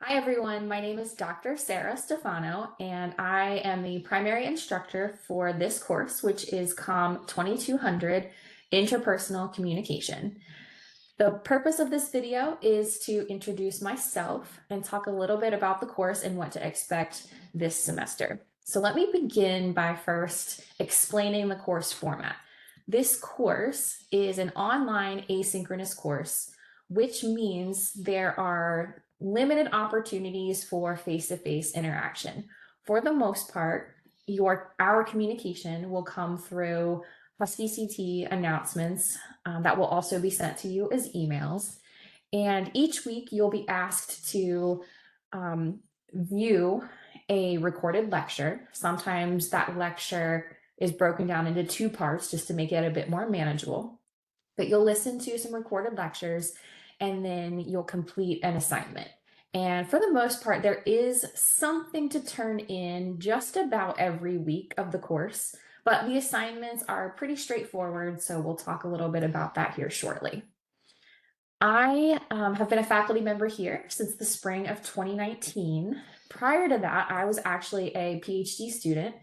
Hi everyone, my name is Dr. Stifano, and I am the primary instructor for this course, which is COM 2200 Interpersonal Communication. The purpose of this video is to introduce myself and talk a little bit about the course and what to expect this semester. So let me begin by first explaining the course format. This course is an online asynchronous course, which means there are limited opportunities for face-to-face interaction. For the most part, our communication will come through Husky CT announcements that will also be sent to you as emails. And each week you'll be asked to view a recorded lecture. Sometimes that lecture is broken down into two parts just to make it a bit more manageable. But you'll listen to some recorded lectures and then you'll complete an assignment. And for the most part, there is something to turn in just about every week of the course, but the assignments are pretty straightforward, so we'll talk a little bit about that here shortly. I have been a faculty member here since the spring of 2019. Prior to that, I was actually a PhD student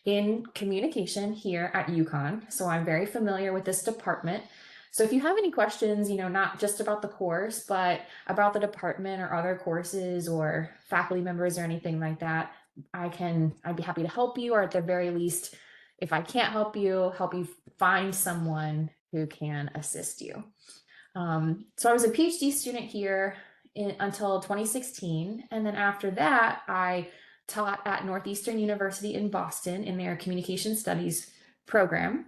in communication here at UConn, so I'm very familiar with this department. So if you have any questions, not just about the course, but about the department or other courses or faculty members or anything like that, I'd be happy to help you, or at the very least, if I can't help you find someone who can assist you. So I was a PhD student here until 2016. And then after that, I taught at Northeastern University in Boston in their communication studies program.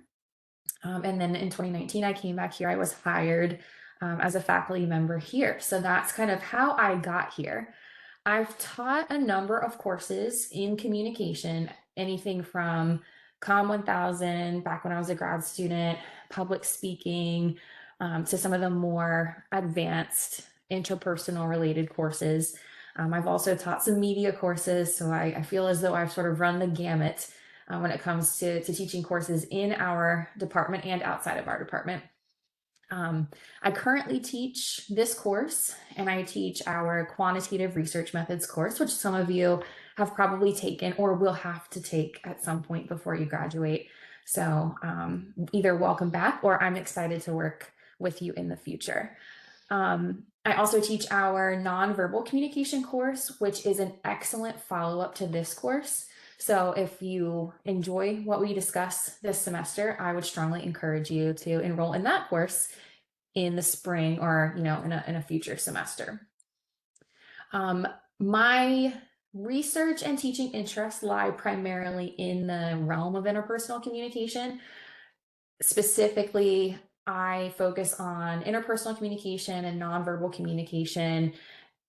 And then in 2019, I came back here. I was hired as a faculty member here. So that's kind of how I got here. I've taught a number of courses in communication, anything from COM 1000 back when I was a grad student, public speaking, to some of the more advanced interpersonal related courses. I've also taught some media courses, so I feel as though I've sort of run the gamut when it comes to teaching courses in our department and outside of our department. I currently teach this course, and I teach our quantitative research methods course, which some of you have probably taken or will have to take at some point before you graduate. So either welcome back, or I'm excited to work with you in the future. I also teach our nonverbal communication course, which is an excellent follow-up to this course. So if you enjoy what we discuss this semester, I would strongly encourage you to enroll in that course in the spring, or in a future semester. My research and teaching interests lie primarily in the realm of interpersonal communication. Specifically, I focus on interpersonal communication and nonverbal communication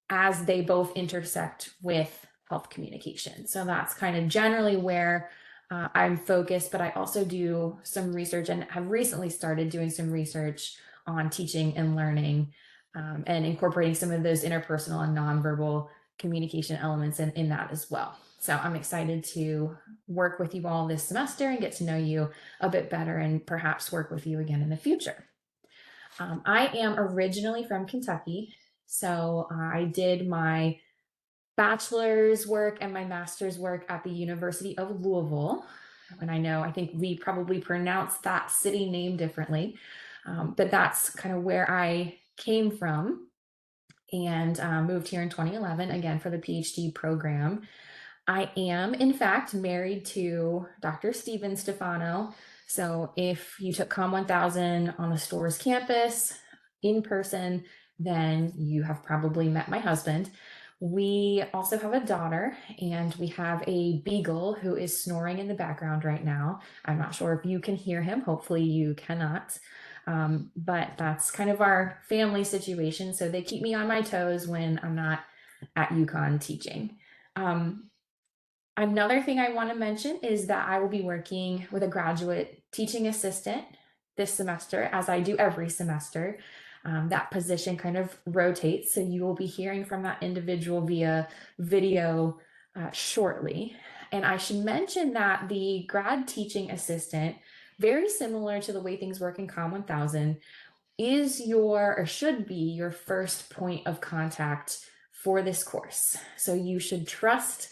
as they both intersect with health communication. So that's kind of generally where I'm focused, but I also do some research and have recently started doing some research on teaching and learning and incorporating some of those interpersonal and nonverbal communication elements in that as well. So I'm excited to work with you all this semester and get to know you a bit better and perhaps work with you again in the future. I am originally from Kentucky, so I did my bachelor's work and my master's work at the University of Louisville. And I think we probably pronounce that city name differently, but that's kind of where I came from, and moved here in 2011, again, for the PhD program. I am, in fact, married to Dr. Stifano. So if you took COM 1000 on the store's campus in person, then you have probably met my husband. We also have a daughter, and we have a beagle who is snoring in the background right now. I'm not sure if you can hear him. Hopefully you cannot. But that's kind of our family situation. So they keep me on my toes when I'm not at UConn teaching. Another thing I want to mention is that I will be working with a graduate teaching assistant this semester, as I do every semester. That position kind of rotates, so you will be hearing from that individual via video shortly. And I should mention that the grad teaching assistant, very similar to the way things work in COM 1000, is or should be your first point of contact for this course. So you should trust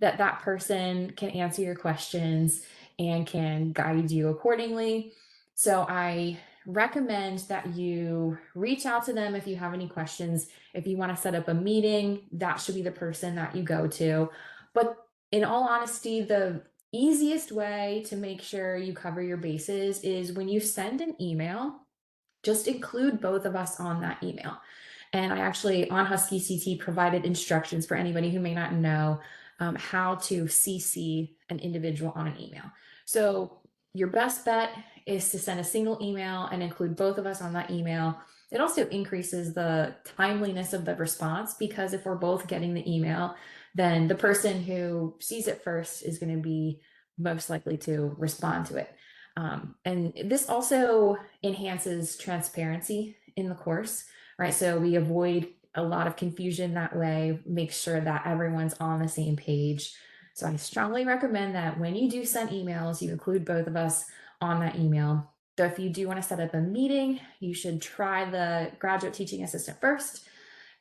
that that person can answer your questions and can guide you accordingly. So I recommend that you reach out to them if you have any questions. If you want to set up a meeting, that should be the person that you go to. But in all honesty, the easiest way to make sure you cover your bases is when you send an email, just include both of us on that email. And I actually, on Husky CT, provided instructions for anybody who may not know how to CC an individual on an email. So your best bet is to send a single email and include both of us on that email. It also increases the timeliness of the response, because if we're both getting the email, then the person who sees it first is going to be most likely to respond to it. And this also enhances transparency in the course, right? So we avoid a lot of confusion that way, make sure that everyone's on the same page. So I strongly recommend that when you do send emails, you include both of us on that email. So if you do want to set up a meeting, you should try the graduate teaching assistant first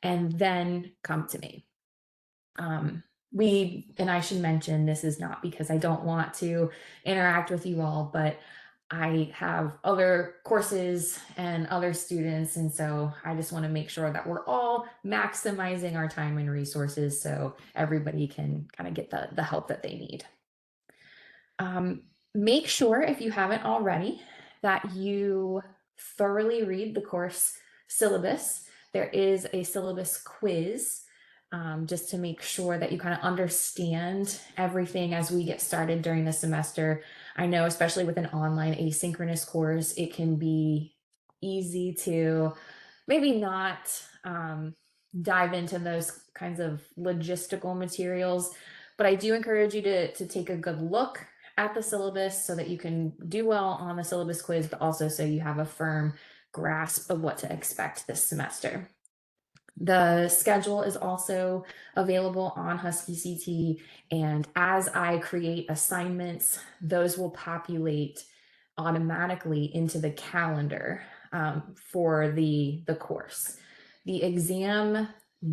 and then come to me. And I should mention, this is not because I don't want to interact with you all, but I have other courses and other students. And so I just want to make sure that we're all maximizing our time and resources so everybody can kind of get the help that they need. Make sure, if you haven't already, that you thoroughly read the course syllabus. There is a syllabus quiz, just to make sure that you kind of understand everything as we get started during the semester. I know, especially with an online asynchronous course, it can be easy to maybe not dive into those kinds of logistical materials, but I do encourage you to take a good look at the syllabus so that you can do well on the syllabus quiz, but also so you have a firm grasp of what to expect this semester. The schedule is also available on Husky CT, and as I create assignments, those will populate automatically into the calendar for the course. The exam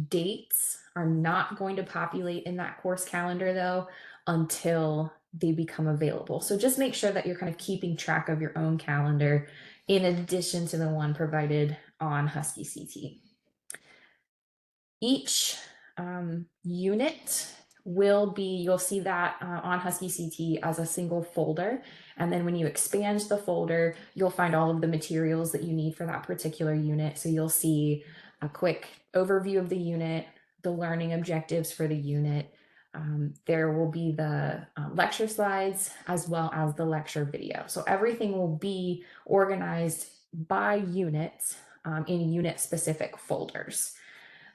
dates are not going to populate in that course calendar, though, until they become available. So just make sure that you're kind of keeping track of your own calendar in addition to the one provided on Husky CT. Each unit will be, you'll see that on Husky CT as a single folder. And then when you expand the folder, you'll find all of the materials that you need for that particular unit. So you'll see a quick overview of the unit, the learning objectives for the unit. There will be the lecture slides as well as the lecture video. So everything will be organized by unit in unit specific folders.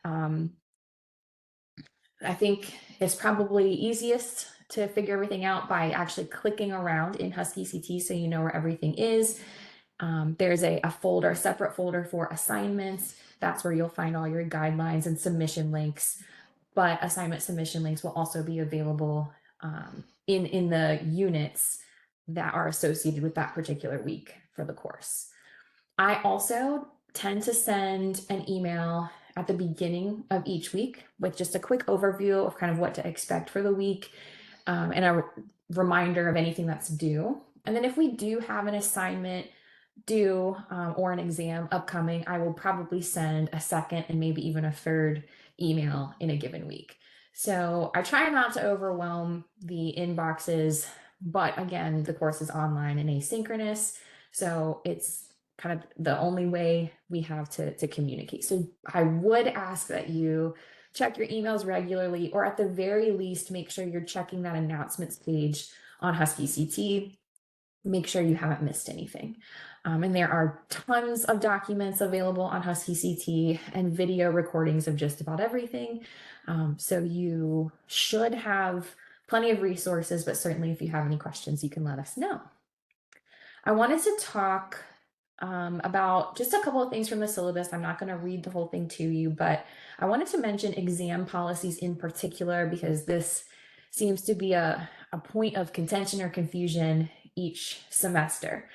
I think it's probably easiest to figure everything out by actually clicking around in Husky CT so you know where everything is. There's a folder, a separate folder for assignments. That's where you'll find all your guidelines and submission links. But assignment submission links will also be available in the units that are associated with that particular week for the course. I also tend to send an email at the beginning of each week with just a quick overview of kind of what to expect for the week, and a reminder of anything that's due. And then if we do have an assignment due or an exam upcoming, I will probably send a second and maybe even a third email in a given week. So I try not to overwhelm the inboxes, but again, the course is online and asynchronous, so it's kind of the only way we have to communicate. So I would ask that you check your emails regularly, or at the very least, make sure you're checking that announcements page on Husky CT. Make sure you haven't missed anything. And there are tons of documents available on Husky CT and video recordings of just about everything. So you should have plenty of resources, but certainly if you have any questions, you can let us know. I wanted to talk about just a couple of things from the syllabus. I'm not going to read the whole thing to you, but I wanted to mention exam policies in particular, because this seems to be a point of contention or confusion each semester.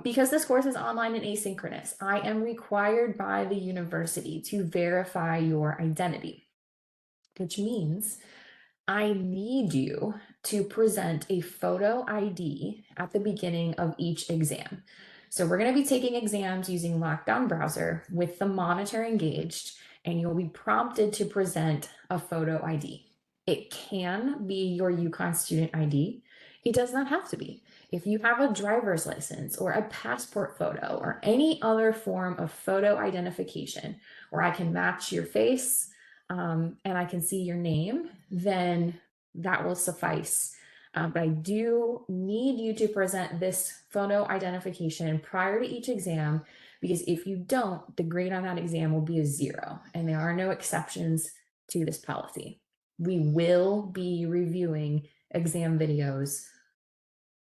Because this course is online and asynchronous, I am required by the university to verify your identity. which means I need you to present a photo ID at the beginning of each exam. So we're going to be taking exams using Lockdown Browser with the monitor engaged, and you'll be prompted to present a photo ID. It can be your UConn student ID. It does not have to be. If you have a driver's license or a passport photo or any other form of photo identification where I can match your face and I can see your name, then that will suffice. But I do need you to present this photo identification prior to each exam, because if you don't, the grade on that exam will be a 0, and there are no exceptions to this policy. We will be reviewing exam videos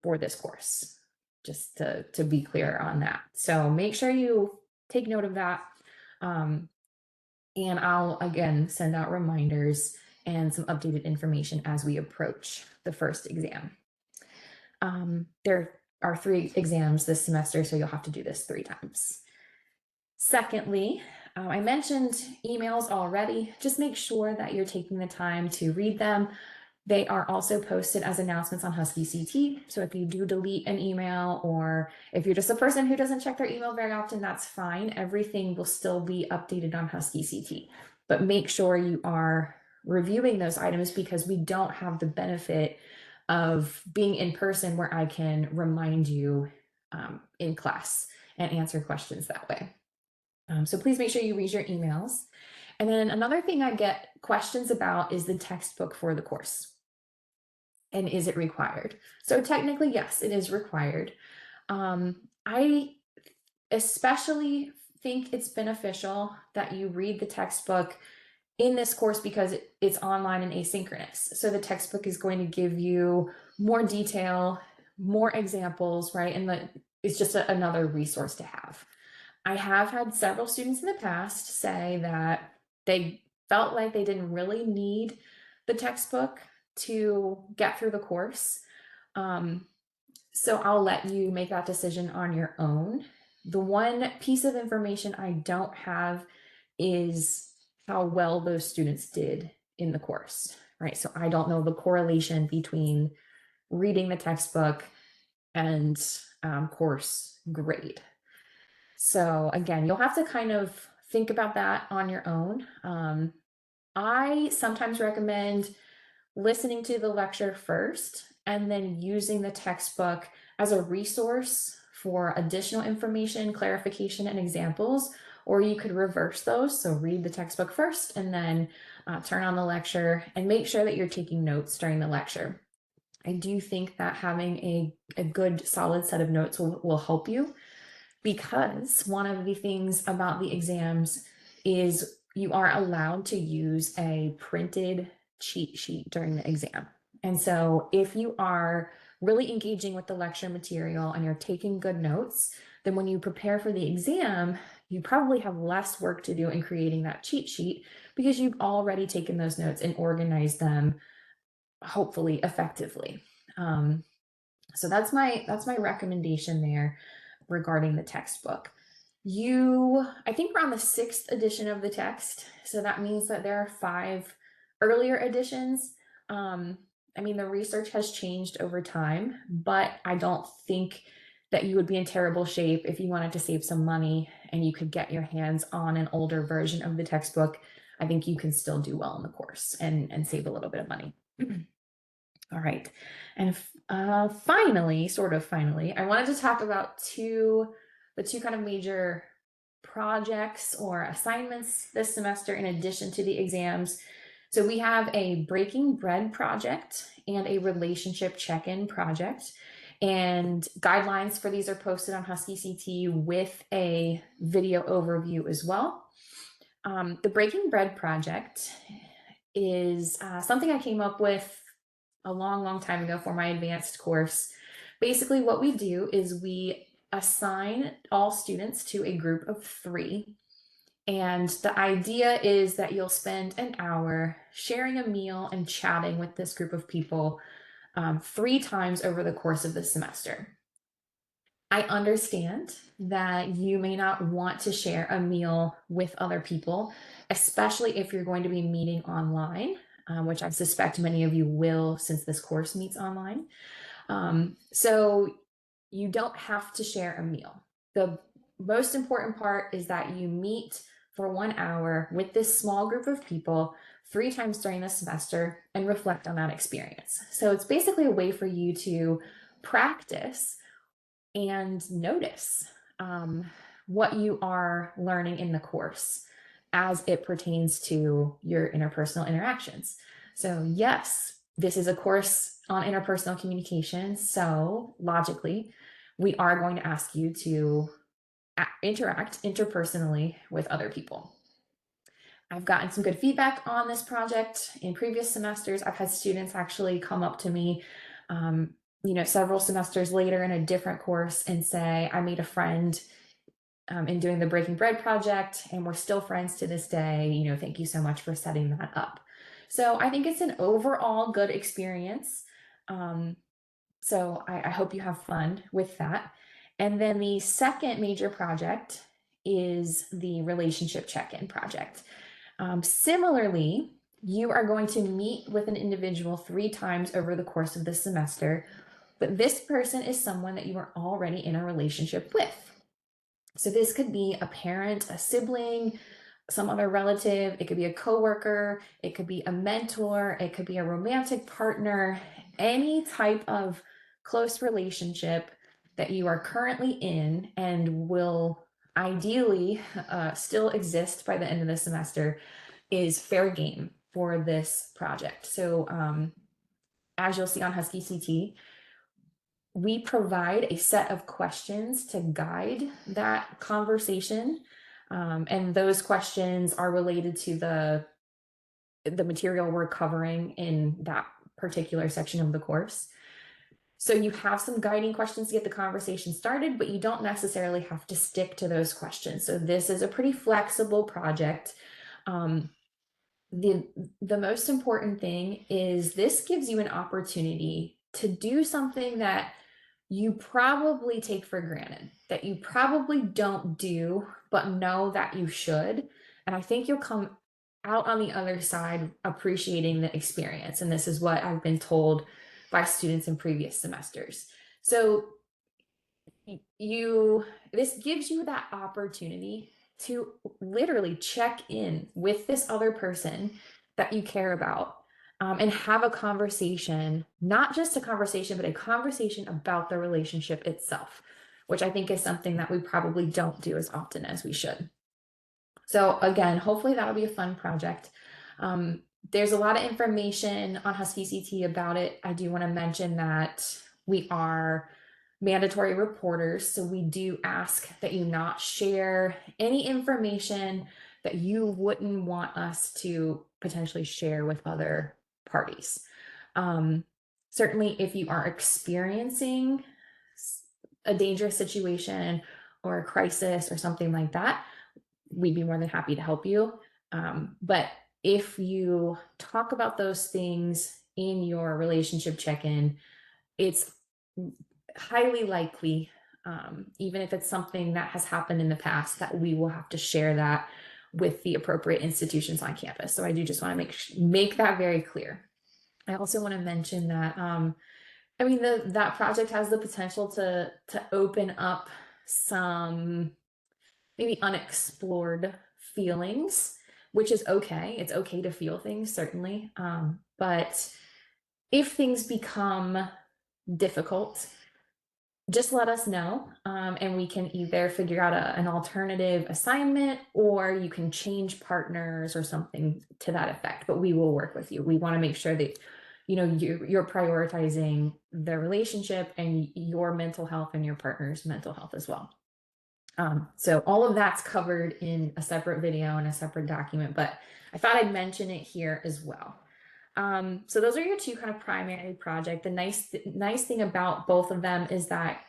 for this course, just to be clear on that. So make sure you take note of that. And I'll again send out reminders and some updated information as we approach the first exam. There are 3 exams this semester, so you'll have to do this 3 times. Secondly, I mentioned emails already. Just make sure that you're taking the time to read them. They are also posted as announcements on Husky CT. So if you do delete an email, or if you're just a person who doesn't check their email very often, that's fine. Everything will still be updated on Husky CT. But make sure you are reviewing those items, because we don't have the benefit of being in person where I can remind you in class and answer questions that way. So please make sure you read your emails. And then another thing I get questions about is the textbook for the course. And is it required? So technically, yes, it is required. I especially think it's beneficial that you read the textbook in this course because it's online and asynchronous. So the textbook is going to give you more detail, more examples, right? And it's just another resource to have. I have had several students in the past say that they felt like they didn't really need the textbook to get through the course. So I'll let you make that decision on your own. The one piece of information I don't have is how well those students did in the course, right? So I don't know the correlation between reading the textbook and course grade. So again, you'll have to kind of think about that on your own. I sometimes recommend listening to the lecture first and then using the textbook as a resource for additional information, clarification, and examples, or you could reverse those. So read the textbook first and then turn on the lecture, and make sure that you're taking notes during the lecture. I do think that having a good solid set of notes will help you, because one of the things about the exams is you are allowed to use a printed cheat sheet during the exam. And so if you are really engaging with the lecture material and you're taking good notes, then when you prepare for the exam, you probably have less work to do in creating that cheat sheet, because you've already taken those notes and organized them, hopefully effectively. So that's my recommendation there regarding the textbook. I think we're on the 6th edition of the text, so that means that there are 5 earlier editions. I mean, the research has changed over time, but I don't think that you would be in terrible shape if you wanted to save some money and you could get your hands on an older version of the textbook. I think you can still do well in the course and save a little bit of money. All right. And finally, I wanted to talk about the two kind of major projects or assignments this semester in addition to the exams. So we have a Breaking Bread project and a relationship check-in project. And guidelines for these are posted on Husky CT with a video overview as well. The Breaking Bread project is something I came up with a long time ago for my advanced course. Basically, what we do is we assign all students to a group of 3. And the idea is that you'll spend an hour sharing a meal and chatting with this group of people 3 times over the course of the semester. I understand that you may not want to share a meal with other people, especially if you're going to be meeting online. which I suspect many of you will since this course meets online. So you don't have to share a meal. The most important part is that you meet for 1 hour with this small group of people 3 times during the semester and reflect on that experience. So it's basically a way for you to practice and notice what you are learning in the course as it pertains to your interpersonal interactions. So, yes, this is a course on interpersonal communication. So, logically, we are going to ask you to interact interpersonally with other people. I've gotten some good feedback on this project in previous semesters. I've had students actually come up to me, several semesters later in a different course and say, I made a friend in doing the Breaking Bread project, and we're still friends to this day. Thank you so much for setting that up. So I think it's an overall good experience. So I hope you have fun with that. And then the second major project is the relationship check-in project. Similarly, you are going to meet with an individual 3 times over the course of the semester, but this person is someone that you are already in a relationship with. So this could be a parent, a sibling, some other relative. It could be a coworker. It could be a mentor. It could be a romantic partner, any type of close relationship that you are currently in and will ideally still exist by the end of the semester is fair game for this project. So as you'll see on Husky CT, we provide a set of questions to guide that conversation. And those questions are related to the material we're covering in that particular section of the course. So you have some guiding questions to get the conversation started, but you don't necessarily have to stick to those questions. So this is a pretty flexible project. The most important thing is this gives you an opportunity to do something that you probably take for granted, that you probably don't do, but know that you should. And I think you'll come out on the other side appreciating the experience. And this is what I've been told by students in previous semesters. So this gives you that opportunity to literally check in with this other person that you care about, and have a conversation, not just a conversation, but a conversation about the relationship itself, which I think is something that we probably don't do as often as we should. So again, hopefully that'll be a fun project. There's a lot of information on Husky CT about it. I do want to mention that we are mandatory reporters, so we do ask that you not share any information that you wouldn't want us to potentially share with other parties. Certainly, if you are experiencing a dangerous situation or a crisis or something like that, we'd be more than happy to help you. But if you talk about those things in your relationship check-in, it's highly likely, even if it's something that has happened in the past, that we will have to share that with the appropriate institutions on campus. So I do just want to make that very clear. I also want to mention that that project has the potential to open up some maybe unexplored feelings, which is okay. It's okay to feel things, certainly. But if things become difficult, just let us know, and we can either figure out an alternative assignment, or you can change partners or something to that effect. But we will work with you. We want to make sure that you're prioritizing the relationship and your mental health and your partner's mental health as well. So all of that's covered in a separate video and a separate document, but I thought I'd mention it here as well. So those are your two kind of primary project. The nice thing about both of them is that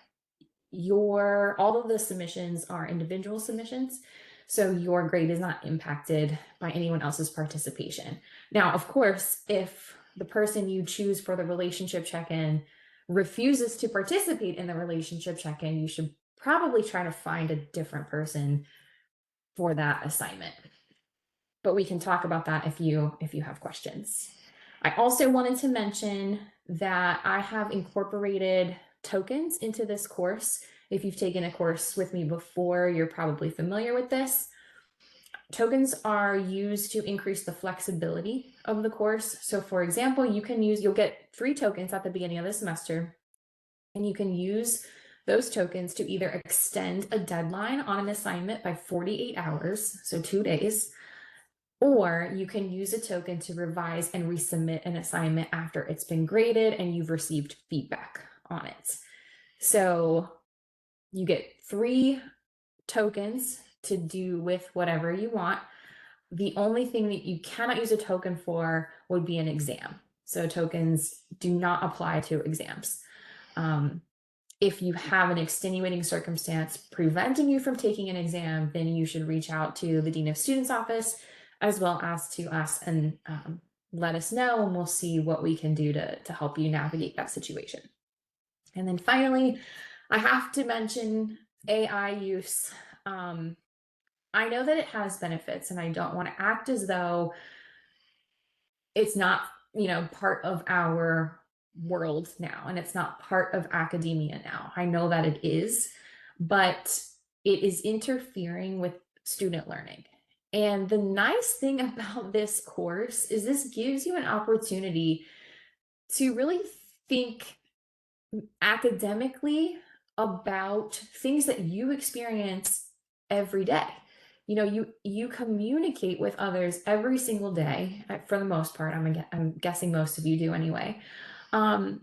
all of the submissions are individual submissions, so your grade is not impacted by anyone else's participation. Now, of course, if the person you choose for the relationship check-in refuses to participate in the relationship check-in, you should probably try to find a different person for that assignment. But we can talk about that if you have questions. I also wanted to mention that I have incorporated tokens into this course. If you've taken a course with me before, you're probably familiar with this. Tokens are used to increase the flexibility of the course. So for example, you'll get 3 tokens at the beginning of the semester, and you can use those tokens to either extend a deadline on an assignment by 48 hours, so 2 days, or you can use a token to revise and resubmit an assignment after it's been graded and you've received feedback on it. So you get 3 tokens to do with whatever you want. The only thing that you cannot use a token for would be an exam. So tokens do not apply to exams. If you have an extenuating circumstance preventing you from taking an exam, then you should reach out to the Dean of Students office as well as to us and let us know, and we'll see what we can do to help you navigate that situation. And then finally, I have to mention AI use. I know that it has benefits, and I don't want to act as though it's not, part of our world now, and it's not part of academia now. I know that it is, but it is interfering with student learning. And the nice thing about this course is this gives you an opportunity to really think academically about things that you experience every day. You communicate with others every single day, for the most part. I'm guessing most of you do anyway. And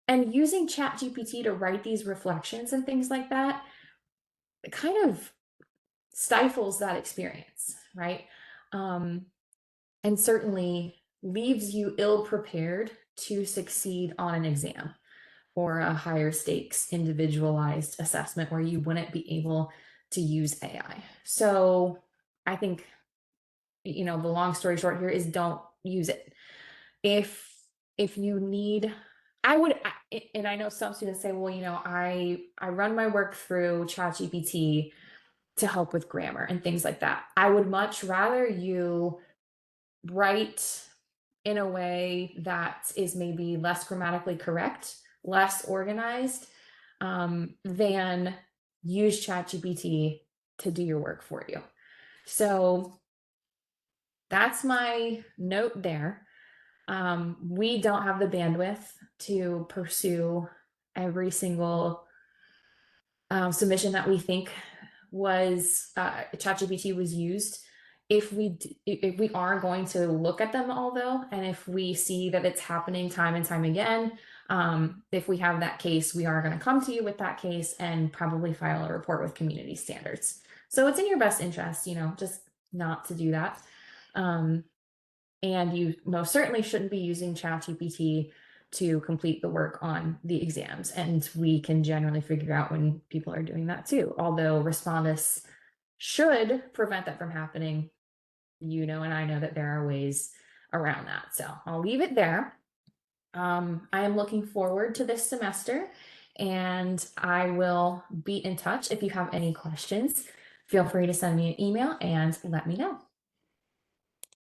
using ChatGPT to write these reflections and things like that, it kind of stifles that experience, right? And certainly leaves you ill prepared to succeed on an exam or a higher stakes individualized assessment where you wouldn't be able to use AI. So I think, the long story short here is don't use it. If you need, I would, and I know some students say, well, I run my work through ChatGPT to help with grammar and things like that. I would much rather you write in a way that is maybe less grammatically correct, less organized, than use ChatGPT to do your work for you. So that's my note there. We don't have the bandwidth to pursue every single submission that we think was ChatGPT was used. If we are going to look at them all though, and if we see that it's happening time and time again, if we have that case, we are going to come to you with that case and probably file a report with community standards. So it's in your best interest, just not to do that. And you most certainly shouldn't be using ChatGPT to complete the work on the exams. And we can generally figure out when people are doing that too. Although Respondus should prevent that from happening, and I know that there are ways around that. So I'll leave it there. I am looking forward to this semester, and I will be in touch. If you have any questions, feel free to send me an email and let me know.